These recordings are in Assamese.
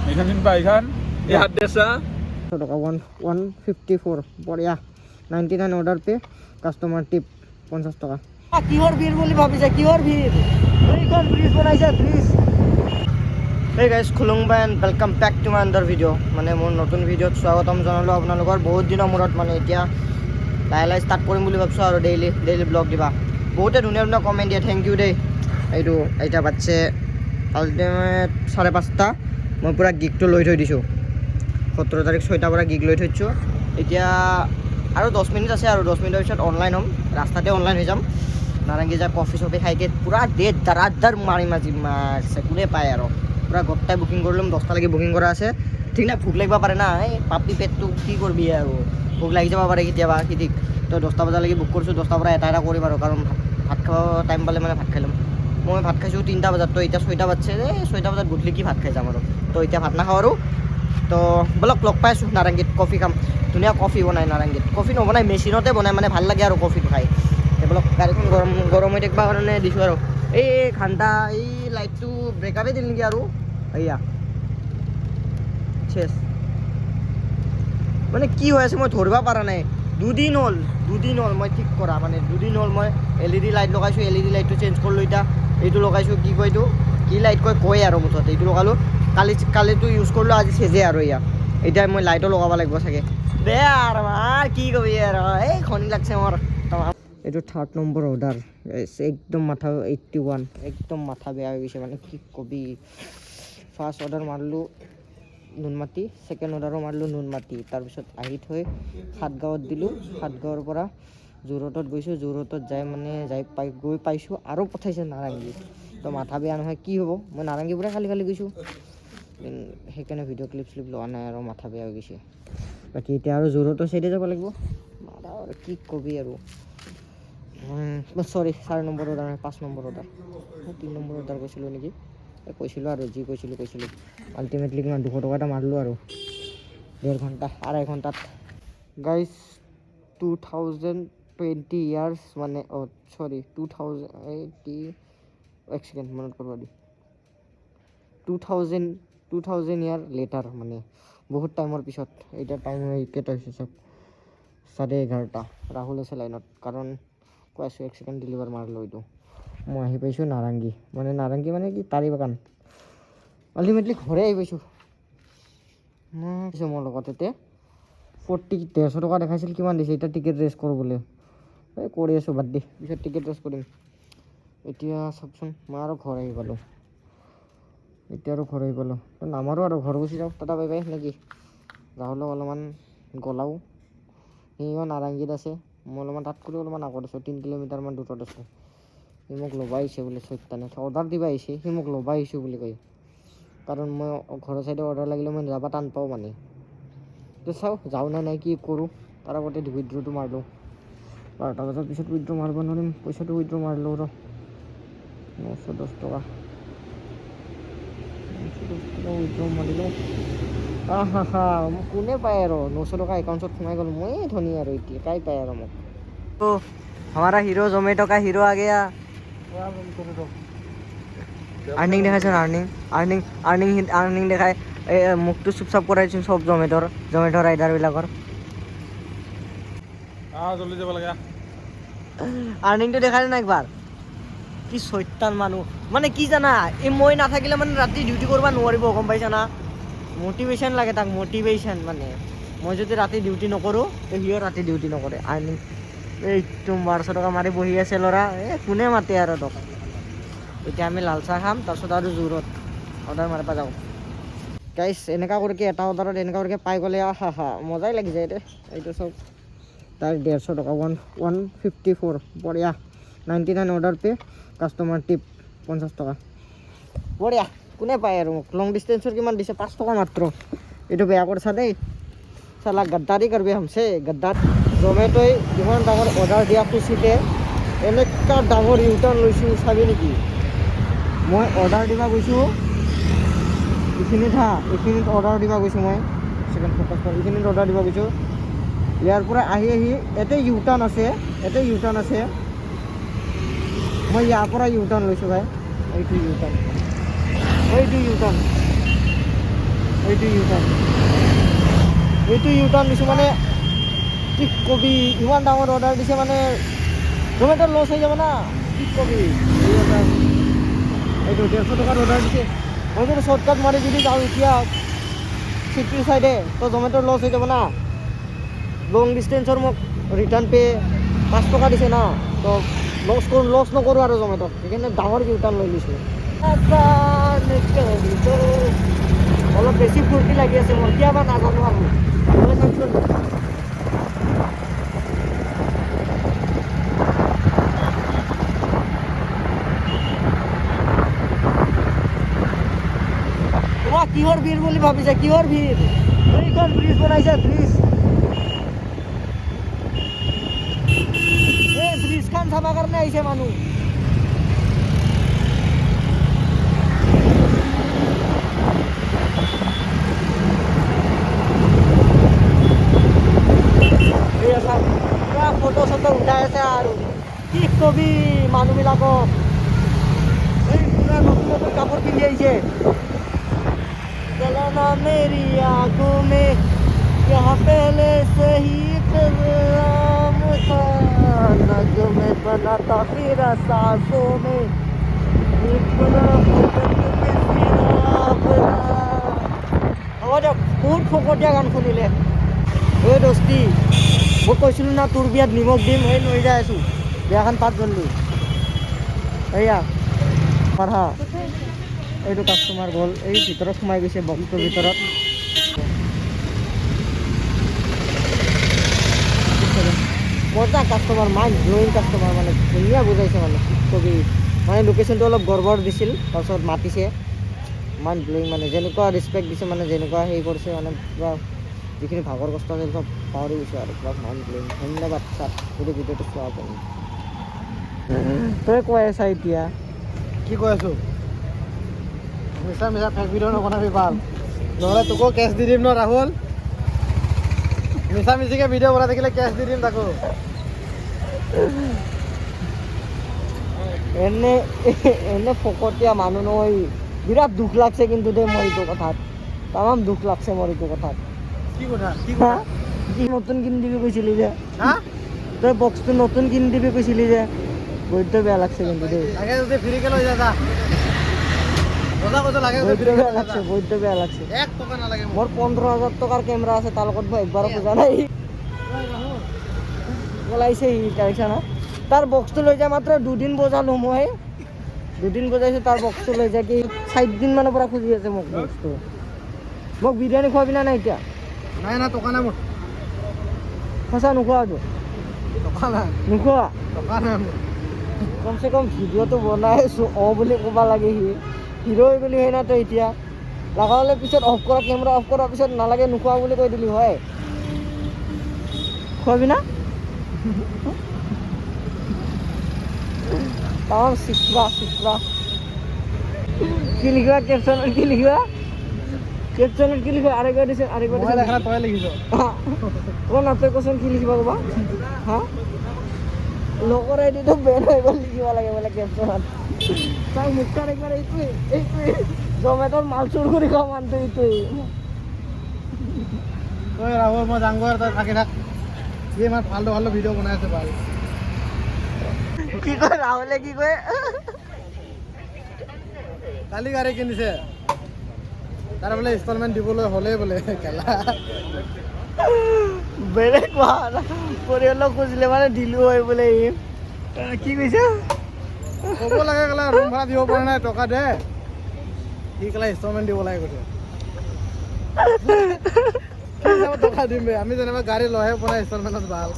এইখান কিনবা এইখান এই হাত দেছা টাকা 154 বঢ়িয়া 99 অৰ্ডাৰ পে কাষ্টমাৰ টিপ 50 টকা কিহৰ ভিৰ বুলি ভাবিছে কিহৰ ভিৰ এইখন ব্ৰিজ বনাইছে bridge Hey guys, Khulungba and welcome back to my another video. মানে মোৰ নতুন ভিডিঅ'ত স্বাগতম জনালো আপোনালোকৰ বহুত দিনৰ মূৰত মানে এতিয়া লাহে ষ্টাৰ্ট কৰিম বুলি ভাবিছোঁ আৰু ডেইলি ব্লগ দিবা বহুতে ধুনীয়া ধুনীয়া কমেণ্ট দিয়ে থেংক ইউ দেই এইটো এতিয়া বাচ্চে আল্টিমেট 5:30 মই পুৰা গিগটো লৈ থৈ দিছোঁ 17 তাৰিখ 6টাৰ পৰা গিগ লৈ থৈছোঁ এতিয়া আৰু 10 মিনিট আছে আৰু 10 মিনিটৰ পিছত অনলাইন হ'ম ৰাস্তাতে অনলাইন হৈ যাম নাৰেংগী যা কফি চফি খাইকে পুৰা ডেট দাৰাদাৰ মাৰিম আজি মাৰছে কোনে পায় আৰু পুৰা গোটাই বুকিং কৰি ল'ম 10টালৈকে বুকিং কৰা আছে ঠিক নাই ভোক লাগিব পাৰে না এই পাপি পেটটো কি কৰিবি আৰু ভোক লাগি যাব পাৰে কেতিয়াবা কি ঠিক তো 10টা বজালৈকে বুক কৰিছোঁ 10টাৰ পৰা এটা কৰিম আৰু কাৰণ ভাত খাব টাইম পালে মানে ভাত খাই ল'ম মই ভাত খাইছোঁ 3টা বজাত তো এতিয়া 6টা বাজছে 6টা বজাত গধূলি কি ভাত খাই যাম আৰু তো এতিয়া ভাত নাখাওঁ আৰু তো বলক লগ পাইছোঁ নাৰেংগীত কফি খাম ধুনীয়া কফি বনাই নাৰেংগীত কফি নবনাই মেচিনতে বনাই মানে ভাল লাগে আৰু কফিটো খাই এইবিলাক গাড়ীখন গৰম হৈ থাকিবৰ কাৰণে দিছোঁ আৰু এই ঘণ্টা এই লাইটটো ব্ৰেকআপে দিল নেকি আৰু এয়া চেছ মানে কি হৈ আছে মই ধৰিব পৰা নাই দুদিন হ'ল মই ঠিক কৰা মানে দুদিন হ'ল মই LED লাইট লগাইছোঁ LED লাইটটো চেঞ্জ কৰিলোঁ এতিয়া এইটো লগাইছোঁ কি কয় এইটো কি লাইট কয় আৰু মুঠতে এইটো লগালোঁ কালিটো ইউজ কৰিলোঁ আজি চেজে আৰু এয়া এতিয়া মই লাইটো লগাব লাগিব চাগে বেয়া আৰু কি কবি আৰু এই খনি লাগছে মোৰ এইটো 3rd নম্বৰ অৰ্ডাৰ একদম মাথা 81 একদম মাথা বেয়া হৈ গৈছে মানে কি কবি ফাৰ্ষ্ট অৰ্ডাৰ মাৰিলোঁ নুনমাটি ছেকেণ্ড অৰ্ডাৰো মাৰিলোঁ নুনমাটি তাৰপিছত আহি থৈ সাতগাঁৱত দিলোঁ সাতগাঁৱৰ পৰা যোৰহাটত গৈছোঁ যোৰহাটত গৈ পাইছোঁ আৰু পঠাইছে নাৰেংগী তো মাথা বেয়া নহয় কি হ'ব মই নাৰেংগীৰ পৰা খালি গৈছোঁ সেইকাৰণে ভিডিঅ' ক্লিপ লোৱা নাই আৰু মাথা বেয়া হৈ গৈছে বাকী এতিয়া আৰু যোৰহাটৰ চাইডে যাব লাগিব আৰু কি কবি আৰু চৰি 4 number order 5 number order 3 number order কৈছিলোঁ নেকি কৈছিলোঁ আৰু যি কৈছিলোঁ আল্টিমেটলি কিমান 200 টকা এটা মাৰিলোঁ আৰু 1.5 ঘণ্টা 2.5 ঘণ্টাত গাইজ 2020 ইয়াৰ্ছ মানে চৰি 2080 এক ছেকেণ্ড মনত কৰিব দি 2000 ইয়াৰ লেটাৰ মানে বহুত টাইমৰ পিছত এতিয়া টাইম কেইটা হৈছে চব 11:30 ৰাহুল আছে লাইনত কাৰণ কৈ আছোঁ এক ছেকেণ্ড ডেলিভাৰ মাৰিলোঁ এইটো মই আহি পাইছোঁ নাৰেংগী মানে কি তাৰি বাগান আল্টিমেটলি ঘৰে আহি পাইছোঁ মোৰ লগত এতিয়া 150 টকা দেখাইছিল কিমান দিছে এতিয়া টিকেট ৰেচ কৰোঁ বোলে এই কৰি আছোঁ বাদ দি পিছত টিকেট ৰেচ কৰিম এতিয়া চাওকচোন মই আৰু ঘৰ আহি পালোঁ তো নামাৰোঁ আৰু ঘৰ গুচি যাওঁ টাটা বাই বাই নেকি ৰাহুলক অলপমান গলাওঁ সিও নাৰেংগীত আছে মই অলপমান তাত কৰি অলপমান আগত আছোঁ 3 কিলোমিটাৰমান দূৰত আছোঁ সি মোক ল'ব আহিছে বোলে চৈতানে অৰ্ডাৰ দিব আহিছে সি মোক ল'ব আহিছোঁ বুলি কয় কাৰণ মই ঘৰৰ চাইডে অৰ্ডাৰ লাগিলে মই যাব টান পাওঁ মানে তো চাওঁ যাওঁ নাই কি কৰোঁ তাৰ আগতে উইড্ৰটো মাৰিলোঁ 12টা বজাৰ পিছত উইড্ৰ মাৰিব নোৱাৰিম পইচাটো উইড্ৰ মাৰিলোঁ ৰ 910 টকা উইড্ৰ মাৰিলোঁ কোনে পায় আৰু 900 টকা একাউণ্টত সোমাই গ'ল মই ধনী আৰু এতিয়া কাই পায় আৰু মোক তো हमारा हीरो जोमेटो का हीरो आ गया আৰ্নিং দেখাইছে আৰ্নিং দেখায় মুখটো চুপচাপ কৰাইছোঁ চব জমেট'ৰ ৰাইডাৰবিলাকৰ জলদি যাব লাগে আৰ্নিংটো দেখালে না একবাৰ কি চৈতান মানুহ মানে কি জানা এই মই নাথাকিলে মানে ৰাতি ডিউটি কৰিব নোৱাৰিব গম পাইছা না মটিভেশ্যন লাগে তাক মটিভেশ্যন মানে মই যদি ৰাতি ডিউটি নকৰোঁ তো সিও ৰাতি ডিউটি নকৰে আৰ্নিং এইটো 1200 টকা মাৰি বহি আছে ল'ৰা কোনে মাতে আৰু তোক এতিয়া আমি লাল চাহ খাম তাৰপিছত আৰু জোৰত অৰ্ডাৰ মাৰিব যাওঁ গাইছ এনেকুৱা কৰিকে এটা অৰ্ডাৰত এনেকুৱা কৰিকে পাই গ'লে মজাই লাগি যায় এইটো চব তাৰ 150 টকা 154 বঢ়িয়া 99 অৰ্ডাৰ পে কাষ্টমাৰ টিপ 50 টকা বঢ়িয়া কোনে পায় আৰু মোক লং ডিষ্টেঞ্চৰ কিমান দিছে 5 টকা মাত্ৰ এইটো বেয়া কৰিছা দেই চালা গদ্দাৰি কৰবি হামছে গদ্দাৰ জমেট'ই ইমান ডাঙৰ অৰ্ডাৰ দিয়া খুচিতে এনেকুৱা ডাঙৰ ইউটাৰ্ণ লৈছোঁ চাবি নেকি মই অৰ্ডাৰ দিব গৈছোঁ এইখিনিত অৰ্ডাৰ দিব গৈছোঁ মই এইখিনিত অৰ্ডাৰ দিব গৈছোঁ ইয়াৰ পৰা আহি এতে ইউটাৰ্ণ আছে মই ইয়াৰ পৰা ইউটাৰ্ণ লৈছোঁ ভাই এইটো ইউটাৰ্ণ এইটো ইউটাৰ্ণ দিছোঁ মানে কি কবি ইমান ডাঙৰ অৰ্ডাৰ দিছে মানে জমেটো লছ হৈ যাব না কি কবি এইটো 150 টকাৰ অৰ্ডাৰ দিছে মই যদি শ্বৰ্টকাট মাৰি যদি যাওঁ এতিয়া চিটিৰ চাইডে তো জমেটোৰ লছ হৈ যাব না লং ডিষ্টেঞ্চৰ মোক ৰিটাৰ্ণ পে 5 টকা দিছে না তো লছ নকৰোঁ আৰু জমেটোত সেইকাৰণে ডাঙৰ ইউটাৰ্ণ লৈ লৈছোঁ অলপ বেছি ফূৰ্তি লাগি আছে মোৰ কিয়াবা নাজানো আৰু তোমাক কিহৰ ভিৰ বুলি ভাবিছে কিহৰ ভিৰ এইখন ব্ৰিজ বনাইছে ব্ৰিজ এই ব্ৰিজখন চাবৰ কাৰণে আহিছে মানুহ ফটো চটো উঠাই আছে আৰু কি কবি মানুহবিলাকক এই পুৰা নতুন নতুন কাপোৰ পিন্ধি আহিছে चलाना मेरी आंखों में यहाँ पहले से ही प्यार था नगमे बना था मेरा सांसों में হ'ব দিয়ক বহুত ফকতীয়া গান শুনিলে এই দোস্তি মই কৈছিলোঁ না তোৰ বিয়াত নিমখ দিম এই লৈ যাই আছোঁ বিয়াখন পাত জল্দি এয়া আমাৰ হা এইটো কাষ্টমাৰ গ'ল এই ভিতৰত সোমাই গৈছে বক্সটোৰ ভিতৰত মজা কাষ্টমাৰ মাইণ্ড ব্ল'য়িং কাষ্টমাৰ মানে ধুনীয়া বুজাইছে মানে কবি মানে লোকেশ্যনটো অলপ গড়বড় দিছিল তাৰপিছত মাতিছে মাইণ্ড ব্ল'য়িং মানে যেনেকুৱা ৰেচপেক্ট দিছে মানে যেনেকুৱা হেৰি কৰিছে মানে পুৰা যিখিনি ভাগৰ কষ্ট আছিল চব পাহৰি গৈছোঁ আৰু পুৰা মাইণ্ড ব্ল'য়িং ধন্যবাদ ছাৰ যদি ভিডিঅ'টো চোৱা আপুনি তই কৈ আছা এতিয়া কি কৈ আছোঁ মিছা মিছা ফেক ভিডিঅ' নবনাবি ভাল নহ'লে তোকো কেছ দি দিম ন ৰাহুল মিছা মিছিকৈ ভিডিঅ' বনাই থাকিলে কেছ দি দিম তাকো এনে ফকতীয়া মানুহ নহয় বিৰাট দুখ লাগছে কিন্তু দেই মোৰ এইটো কথাত তামাম দুখ লাগছে মোৰ এইটো কথাত কি কথা কি নতুন কিনি দিবি কৈছিলি যে হা তই বক্সটো নতুন কিনি দিবি কৈছিলি যে বৈদ্য বেয়া লাগছে কিন্তু দেই লাগে যদি ফ্ৰীকৈ লৈ যা বৈদ্য বেয়া লাগছে 1 টকা নালাগে মোৰ 15,000 টকাৰ কেমেৰা আছে তাৰ লগত মই একবাৰো খোজা নাই ওলাইছে সি কাৰিছা না তাৰ বক্সটো লৈ যায় মাত্ৰ 2 দিন বজালোঁ মই 2 দিন বজাইছোঁ তাৰ বক্সটো লৈ যায় কি 4 দিন মানৰ পৰা খুজি আছে মোক বক্সটো মোক বিৰিয়ানী খোৱাবি না নাই এতিয়া নাই না টকা নাই মোৰ সঁচা নোখোৱাটো টকা নাই নোখোৱা টকা নাই মোৰ কমচে কম ভিডিঅ'টো বনাই আছোঁ বুলি ক'ব লাগে হিৰ' বুলি হয় না তই এতিয়া লগা হ'লে পিছত অফ কৰা কেমেৰা অফ কৰাৰ পিছত নালাগে নোখোৱা বুলি কৈ দিলি হয় খোৱাবি না তামাম চিকৰা কি লিখিবা কেপশ্যনত কি লিখিবা আরেকবার দিছেন মই লেখা তই লিখিছ কোন তই কচোন কি লিখিবা ক'বা হা লগৰ আইডিটো বেন হৈ গ'ল লিখিব লাগে বোলে কেপশ্যনত তাই মুখখন একবাৰ এইটোৱে জমেট'ৰ মাল চুৰ কৰি খোৱা মানুহটো এইটোৱে তই ৰাহুল মই যাংগৰ তই থাকি থাক সি ইমান ভালটো ভিডিঅ' বনাই আছে ভাল কি কয় ৰাহুলে কি কয় কালি গাড়ী কিনিছে তাৰ বোলে ইনষ্টলমেণ্ট দিবলৈ হ'লেই বোলে খেলা বেলেগ কোৱা পৰিয়ালক খুজিলে মানে দিলোঁ হয় বোলে কি কৈছে ক'ব লাগে কেলা ৰুম ভাড়া দিব পৰা নাই টকা দে সি কেলা ইনষ্টলমেণ্ট দিব লাগে কৈছে টকা দিম বে আমি যেনিবা গাড়ী লৈহে পৰা ইনষ্টলমেণ্টত ভাল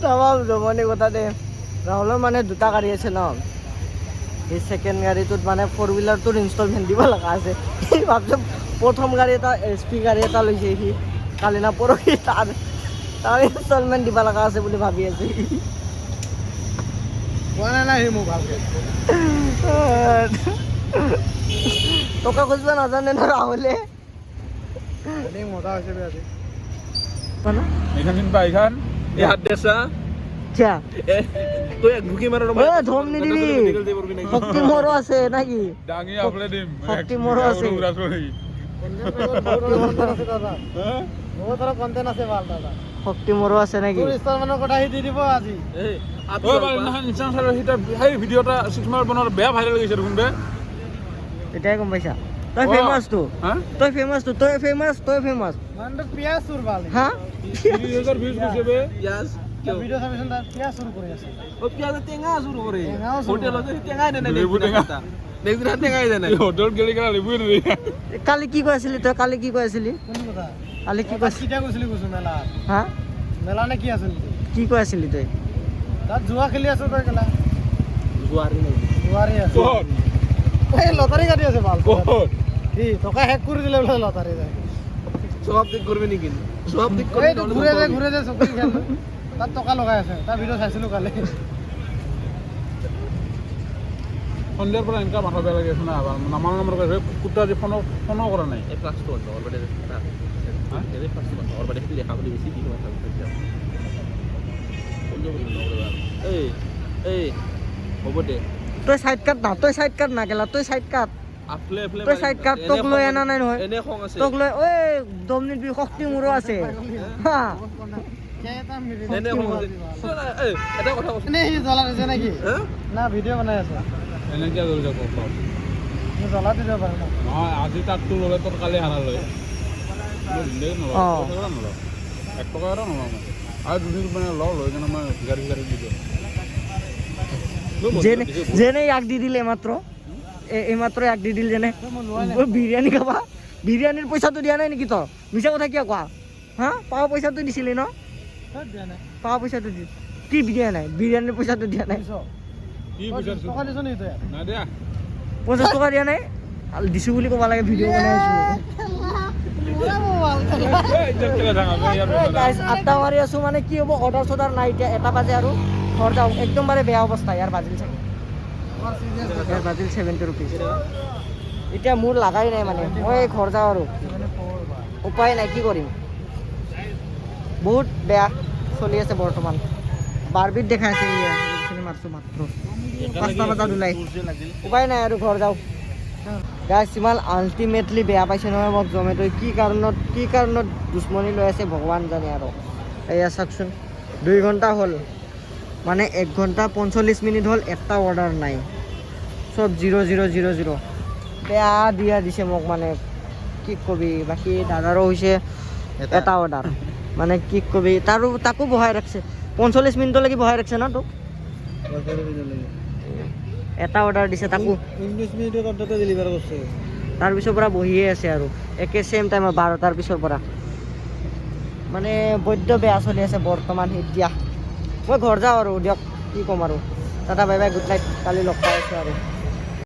তামাম জমনি কথা দে ৰাহুলৰ মানে 2টা গাড়ী আছে ন এই ছেকেণ্ড গাড়ীটোত মানে 4 হুইলাৰটোৰ ইনষ্টলমেণ্ট দিব লগা আছে সি ভাবছে প্ৰথম গাড়ী এটা SP গাড়ী এটা লৈছে সি কালি না পৰহি তাৰ ইনষ্টলমেণ্ট দিব লগা আছে বুলি ভাবি আছে কোৱা নাই সি মোক ভালকৈ টকা খুজিব নাজানে ন ৰাহুলে মজা হৈছে বে আজি এইখান চিনি পাই এইখান এই হাত দেছা কিয়া তই ঢুকি মাৰ ধম নিদিবি শক্তি মোৰো আছে নাকি ডাঙি আপলে দিম শক্তি মোৰো আছে কণ্টেণ্ট আছে ভাল দাদা শক্তি মোৰো আছে নাকি তোৰ ষ্টাৰ মানৰ কথা আহি দি দিব আজি সেই ভিডিঅ' এটা 6 মাৰ্চ বনোৱাৰ বেয়া ভাইৰেল গৈছে দেখোন বে এতিয়াই গম পাইছা তই ফেমাছ তো হা তই ফেমাছ মানুহটো পিয়াজ চুৰ ভাল হা 30,000 ভিউজ গৈছে বে পিয়াজ ভিডিঅ' চাবিচোন তাৰ পিয়াজ চুৰ কৰি আছে পিয়াজ টেঙা চুৰ কৰে টেঙাও চুৰ কৰে। হোটেলত টেঙাই দেনে লেবু টেঙা। নেক্সট দিনা টেঙাই দেনে হোটেলত গেলি কেলা লিবুই নিদিয়ে কালি কি কৈ আছিলি তই কালি কি কৈ আছিলি কোনটো কথা কালি কি কৈছিলি কেতিয়া গৈছিলি কৈছো মেলা হা মেলা নে কি আছিল কি কৈ আছিলি তই তাত জুৱা খেলি আছো তই কেলা জুৱাৰী নাই জুৱাৰী আছে ক'ত এই লটাৰী কাটি আছে ভাল ক'ত কি টকা শেষ কৰি দিলে বোলে লটাৰী যায় সব দিক কৰবে নাকি সব দিক এইটো ঘূৰে যে চকৰি খেল তাত টকা লগাই আছে তাৰ ভিডিঅ' চাইছিলো কালি সন্ধিয়াৰ পৰা এনেকুৱা মাথা বেয়া লাগি আছে না নামাৰ নামৰ কুত্তা আজি ফোনো কৰা নাই এই প্লাস তো অলরেডি হা? এই প্লাস তো অলরেডি লেখা বলি বেশি কি কথা বলতে এই হ'ব দে তই সাইড কাট না কেলা তই সাইড কাট আফলে আফলে তই সাইড কাট তোক লৈ আনা নাই নহয় এনে খং আছে তোক লৈ ঐ দমনিত বি শক্তি মোৰো আছে হা এনে খং আছে এই এটা কথা কৈছ এনেই সি জ্বলা দিছে নেকি হা না ভিডিঅ' বনাই আছে এনেকৈ লৈ যাব সি জ্বলা দি দিব পাৰে ন নহয় আজি তাতটো ল'লে তোৰ কালি হাৰা লৈ অ'। 1 টকা এটা নলওঁ মই আৰু দুদিন মানে লৈ কিনে মই গাড়ী দি দিওঁ যেনে ইয়াক দি দিলে মাত্ৰ এইমাত্ৰ ইয়াক দি দিল যেনে ঐ বিৰিয়ানী খাবা বিৰিয়ানীৰ পইচাটো দিয়া নাই নেকি তই মিছা কথা কিয় কোৱা হা পাৱা পইচাটো দিছিলি ন ক'ত দিয়া নাই পাৱা পইচাটো দি কি দিয়া নাই বিৰিয়ানীৰ পইচাটো দিয়া নাই দিছ কি বিচাৰিছোঁ টকা দিছ নেকি তই নাই দিয়া 50 টকা দিয়া নাই আৰু দিছো বুলি ক'ব লাগে ভিডিঅ' বনাই আছো গাইজ আড্ডা মাৰি আছো মানে কি হ'ব অৰ্ডাৰ চৰ্ডাৰ নাই এতিয়া 1 বাজে আৰু ঘৰ যাওঁ একদম বাৰে বেয়া অৱস্থা ইয়াৰ বাজিল চাগে ইয়াৰ বাজিল 70 ৰুপিজ এতিয়া মোৰ লাগাই নাই মানে মই ঘৰ যাওঁ আৰু উপায় নাই কি কৰিম বহুত বেয়া চলি আছে বৰ্তমান বাৰবিট দেখাই আছে এইখিনি মাত্ৰ 5টা বজাত ওলাই উপায় নাই আৰু ঘৰ যাওঁ গাইজ ইমান আল্টিমেটলি বেয়া পাইছে নহয় মোক জমেট'ই কি কাৰণত দুশ্মনী লৈ আছে ভগৱান জানে আৰু এয়া চাওকচোন 2 ঘণ্টা হ'ল মানে 1 ঘণ্টা 45 মিনিট হ'ল এটা অৰ্ডাৰ নাই চব 0 বেয়া দিয়া দিছে মোক মানে কি কবি বাকী দাদাৰো হৈছে এটা অৰ্ডাৰ মানে কি কবি তাকো বহাই ৰাখছে 45 মিনিটলৈকে বহাই ৰাখছে ন তোক এটা অৰ্ডাৰ দিছে তাকো 19 মিনিটত অন্তত ডেলিভাৰ কৰিছে তাৰপিছৰ পৰা বহিয়ে আছে আৰু একে চেম টাইমত 12টাৰ পিছৰ পৰা মানে বৈদ্য বেয়া চলি আছে বৰ্তমান এতিয়া মই ঘৰ যাওঁ আৰু দিয়ক কি ক'ম আৰু tata bye bye good night কালি লগ পাই আছোঁ আৰু